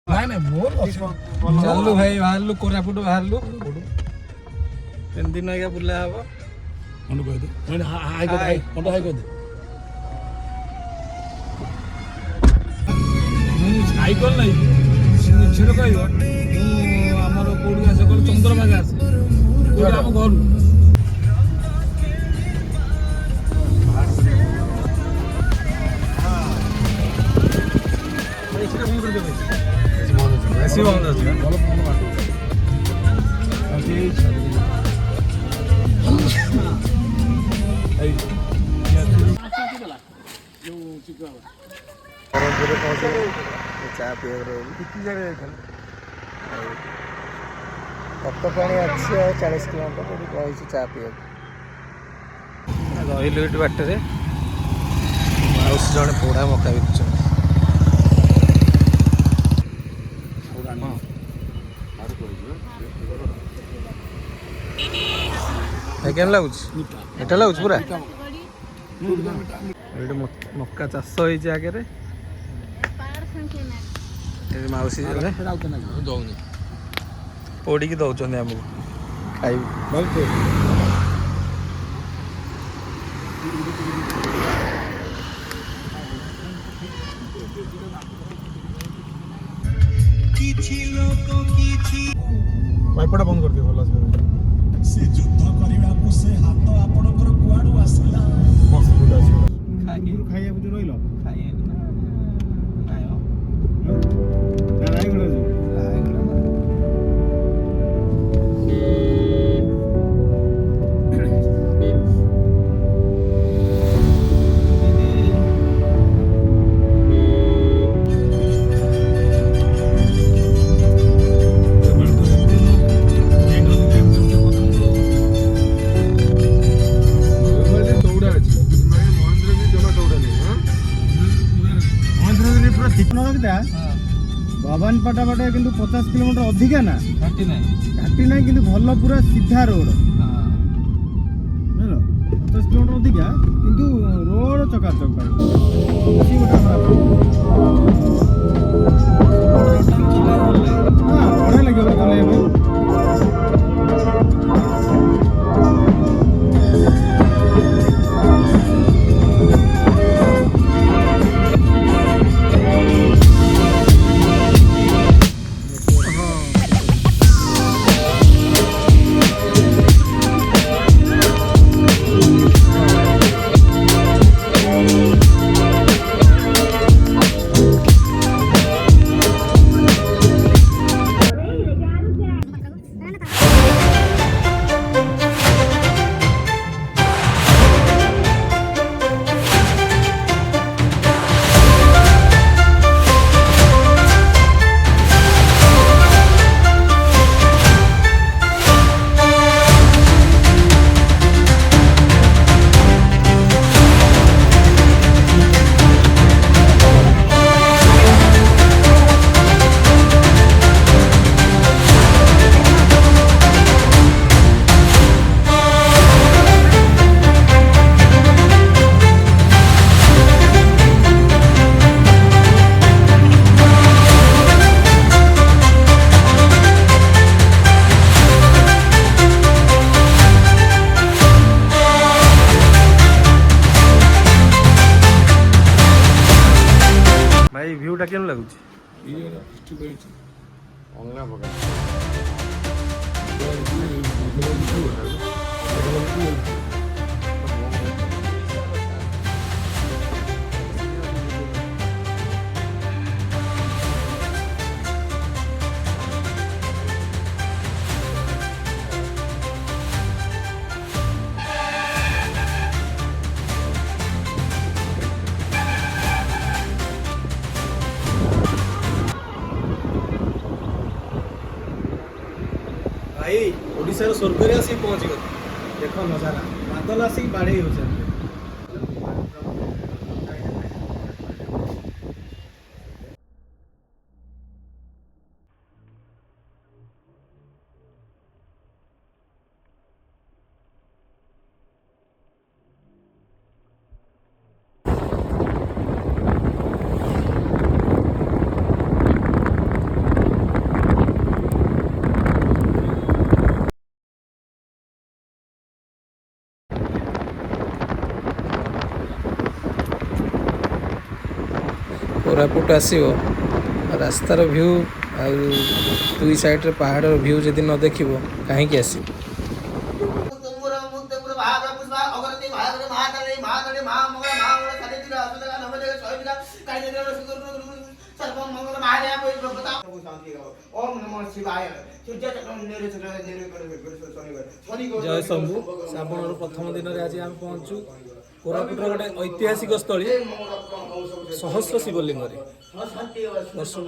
ଚାଲୁ ଭାଇ ବାହାରିଲୁ କୋରାପୁଟ ବାହାରିଲୁ 3 ଦିନ ଆଜ୍ଞା ବୁଲା ହବ। ସାଇକେଲ ନାହିଁ ମିଛରେ କହିବ ମୁଁ ଆମର କୋଉଠି ଆସେ କହିଲ ଚନ୍ଦ୍ରଭାଗା ଆସେ ଆମ ଘରୁ ବେଶୀ ବନ୍ଦ ଅଛି ଚା ପିଇବାକୁ ତପ୍ତପାଣି ଅଛି ଆଉ 40 କିଲୋମିଟର ଏଠି କହିଛି ଚା ପିଇବାକୁ। ରହିଲୁ ଏଠି ବାଟରେ ମାଉସୀ ଜଣେ ପୋଢ଼ା ମକା ବିକୁଛନ୍ତି। କେମିତି ଲାଗୁଛି? ମିଠା ଲାଗୁଛି ପୁରା। ଏଠି ମକା ଚାଷ ହେଇଛି ଆଗରେ। ମାଉସୀ ଜଣେ ପୋଡ଼ିକି ଦଉଛନ୍ତି ଆମକୁ ଖାଇବୁ। ପାଇପଟା ବନ୍ଦ କରିଦିଅ ଭଲ ସେ ଯୁଦ୍ଧ କରିବାକୁ ସେ ହାତ ଆପଣଙ୍କର କୁଆଡୁ ଆସିଲା? ଖାଇବାକୁ ଯୋଉ ରହିଲ भवान पटापटे किंतु 50 किलोमीटर अधिका ना घाटी ना किंतु भल पूरा सीधा रोड 50 किलोमीटर अधिका किंतु रोड चकाचक बढ़िया लगे चलेगा। भाई व्यूटा केन लगुच अलगा प्रकार भाई ओडिशार स्वर्ग रे आसी पहुंच गए। देखो नजारा बादल आसी बाढ़े हो जाए। कोरापुट आसो रास्तार व्यू दुई साइड पहाड़ व्यू जदि न देखिबो कहीं आस जय शंभु श्रावण प्रथम दिन में आज आम पहुँचु कोरापुट गोटे ऐतिहासिक स्थली सहस्र शिवलिंग दर्शन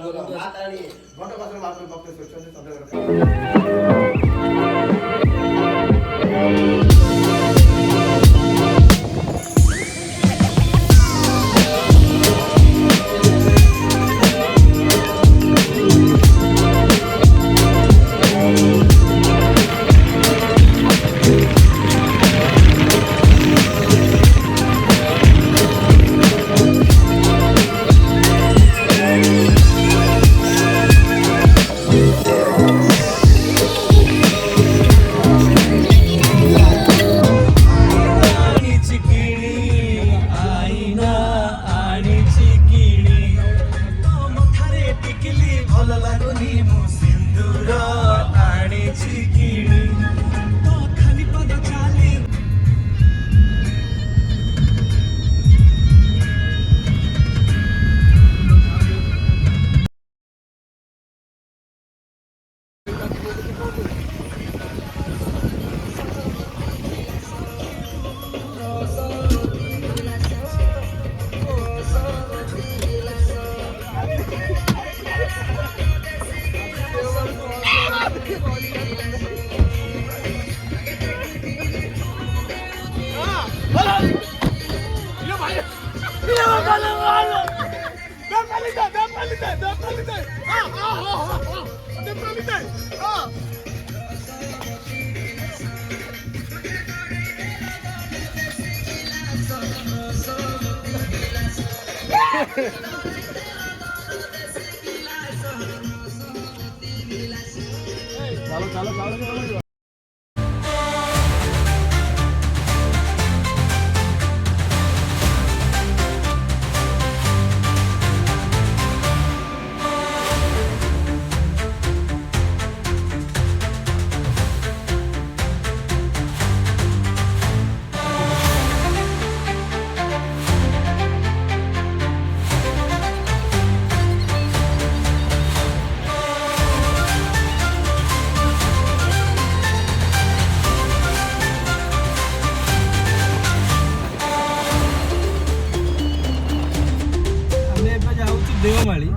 देवमाली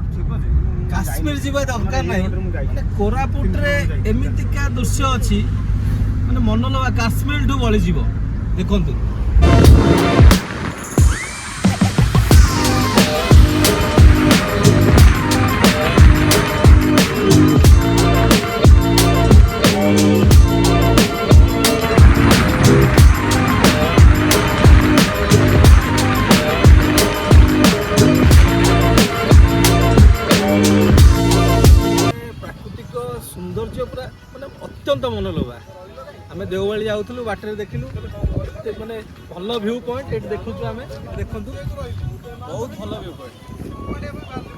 काश्मीर जीवा दरकार नहीं माने कोरापुट रे एमितिका दृश्य अछि माने मनोलोभा काश्मीर ठू बळी जीव देखंतु सौंदर्य पूरा माने अत्यंत मनोलोभा आम देवमाली जाऊँ बाटर देखिलु माने भल व्यू पॉइंट ये देखु आम देखु बहुत भल व्यू पॉइंट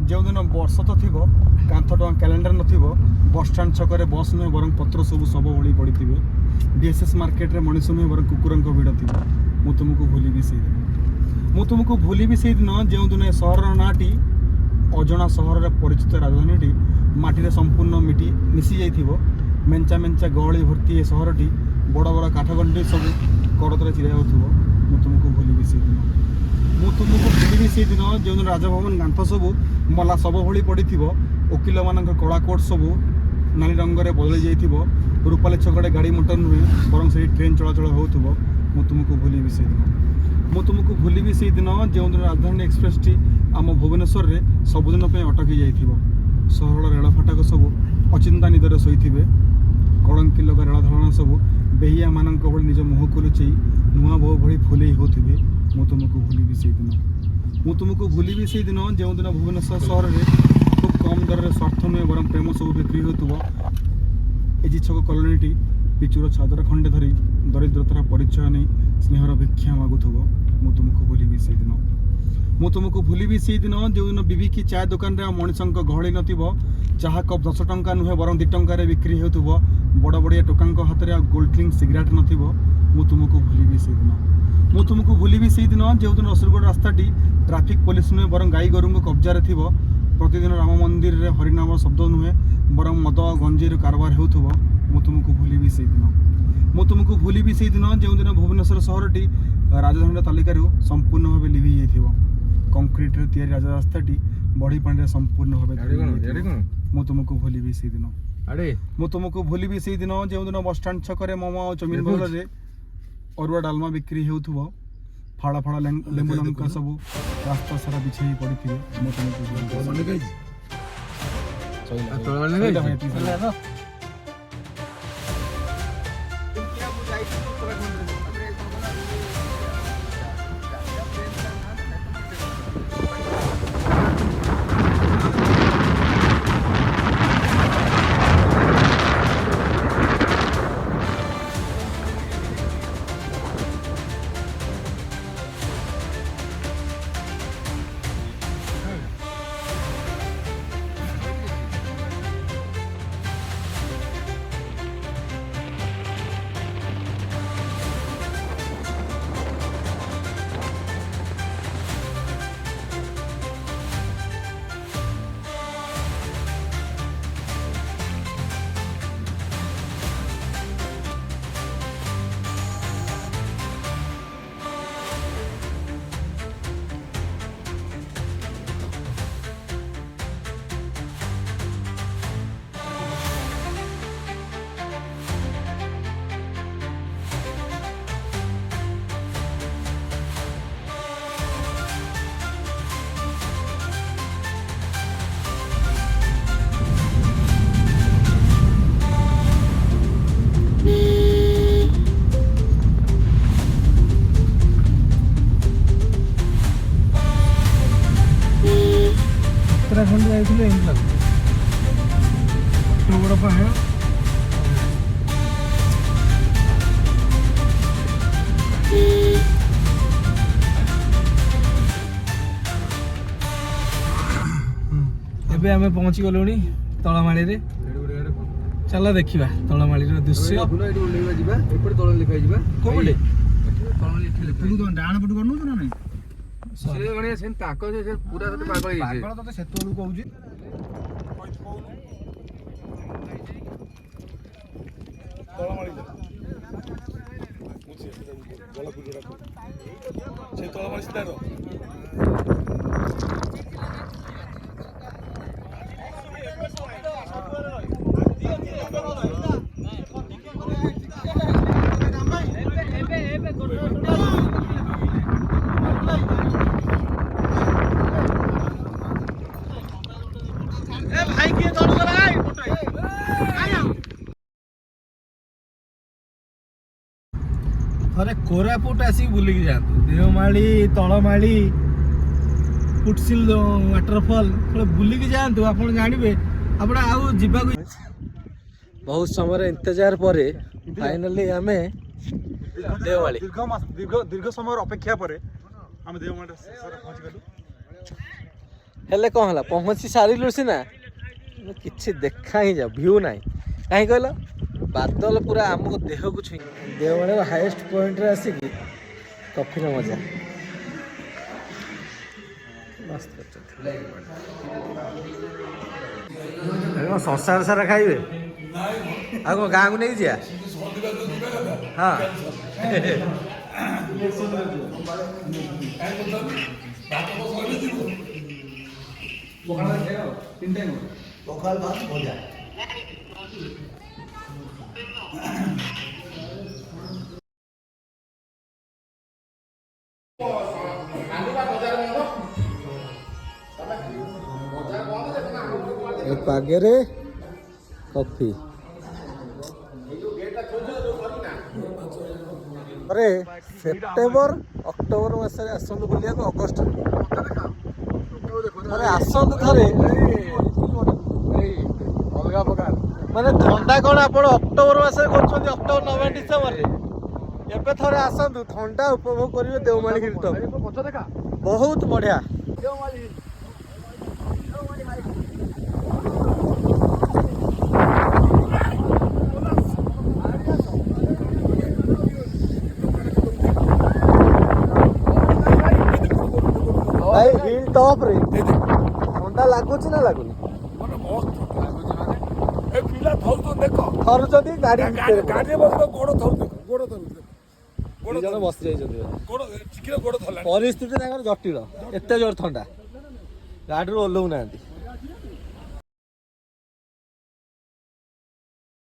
जो दिन वर्ष तो थी कांथ टଙ୍କା कैलेंडर नथिबो बस स्टैंड छक बस नुहे बर पत्र सब सब ओली पड़ी थे डीएसएस मार्केट रे मनीष नुहे बर कुकुर भिड़ थी मु तुमको भूलिबी से दिन मु तुमको भूलिबी से दिन जो दिन सहर नाटी अजणा सहर रे परिचित राजधानी माटी संपूर्ण मिटी मिसी जाइथिबो मेंचा मेंचा गहली भर्ती ए सहरटी बड़ बड़ काठगंडी सब कड़तरे चिरा होथिबो मु तुमको भूलिबी से दिन मु तुमको से दिन जो राजभवन गांथ सब मला शव भली पड़ी वकिल मान कला कोट सब नाली रंग बदल जाइए रूपाली छकड़े गाड़ी मोटर नुहे बर से ट्रेन चलाचल हो तुमको भूल से दिन तुमको भूल से दिन जो दिन राजधानी एक्सप्रेस टी आम भुवनेश्वर में सबुदिन अटकी जाइए सहर रेल फाटक सब अचिंता निदर शोथे कलंकी लगा रेल धारणा सब बेहिया मान निज मुह को लुचई नुआ बोह भली फुले होते तुमको भूल से दिन तुमको भूल से दिन जो दिन भुवनेश्वर सहर में खूब कम दर स्वार्थ नुहे बर प्रेम सब बिक्री हो एजी छक कलोनी पिचुर चादर खंडे धरी दरिद्रतार परिचय नहीं स्नेहर भिक्षा मागुथब तुमको भूल से दिन तुमको भूल से दिन जो दिन बीबी की चाय दुकान रे मनीषों गहली नथिबो चाह कप 10 टंका नुहे बर 2 टंका बिक्री होतुबो बड़ बड़िया टोकांक हाथ में गोल्ड ड्रिंक सिगरेट नथिबो तुमको भूल से दिन तुमको भूल से दिन जो दिन रसुलगढ़ रास्ताटी ट्राफिक पुलिस नुहे बर गाई गोरु कब्जा थी प्रतिदिन राम मंदिर रे हरिनाम शब्द नुहे बर मद गंजीर कारबार होतुबो तुमको भूल से दिन तुमको भूल से दिन जो दिन भुवनेश्वर सहरटी राजधानी तालिकार संपूर्ण भाव लिभि जाइथिबो कंक्रीट रे तैयारी राजरास्ताटी बड़ी पानी संपूर्ण भाव तुमको भूल से दिन तुमको भूल से दिन जो दिन बस स्टाण्ड छक मोमो और चौमिन बदल अरुआ डालमा बिक्री हो फाड़ा फाड़ा लेंबू लंका सब रास्ता सारा बिछे पड़ी तुमको उत्तराखंड जाइए बड़ पहाड़ एबे आमे पहुंची गलुनी तळमाळी रे चला देखिबा तळमाळी रो दृश्य एपटे तळ लिखा जिबा कोबले तू तो डाण पटु करनु ना नहीं से गणिया सेन ताको से पूरा से पागल तो सेतोलु कहूजी तळमाळी मुझे गला पुजरा से तळमाळी सिधारो अरे कोरापुट आसिक बुलिक जातु देवमाली तळमाली पुटसिल वाटरफॉल बुलिक जातु आपण जानिबे आपण आउ जिबा बहुत समय इंतजार परे फाइनली हमें देवमाली दीर्घ समय अपेक्षा परे हम देवमाली पहुंच गलु हेले कोन हला पहुंची सारिलु सिना किछि देखा ही जा व्यू नाही काहे कहलो बादल पूरा आमको देह को छुई देवमाली हाईएस्ट पॉइंट रे आसी की कॉफी रो मजा मस्त अरे संसार सारा खाइबे आगो गाँ को नहीं जिया हाँ ପଖାଳ ଭାତ ଭଜା। ପାଗରେ କଫି अरे सेप्टेम्बर अक्टोबर मासରେ ଆସନ୍ତୁ ବୁଲିବାକୁ ଅଗଷ୍ଟରେ ଥରେ ଆସନ୍ତୁ ଥରେ ଅଲଗା ପ୍ରକାର ମାନେ ଥଣ୍ଡା କ'ଣ ଆପଣ ଅକ୍ଟୋବର ମାସରେ କରୁଛନ୍ତି ଅକ୍ଟୋବର ନଭେମ୍ବର ଡିସେମ୍ବରରେ ଏବେ ଥରେ ଆସନ୍ତୁ ଥଣ୍ଡା ଉପଭୋଗ କରିବେ ଦେଓମାଳି ହିଲ୍ ଟପ୍ ବହୁତ ବଢ଼ିଆ ଭାଇ ହିଲ୍ ଟପ୍ ରେ ଥଣ୍ଡା ଲାଗୁଛି ନା ଲାଗୁନି ଥରୁଛନ୍ତି ଗାଡ଼ି ଦି ଜଣ ବସି ଯାଇଛନ୍ତି ପରିସ୍ଥିତି ତାଙ୍କର ଜଟିଳ ଏତେ ଜୋର ଥଣ୍ଡା ଗାଡ଼ିରୁ ଓହ୍ଲଉନାହାନ୍ତି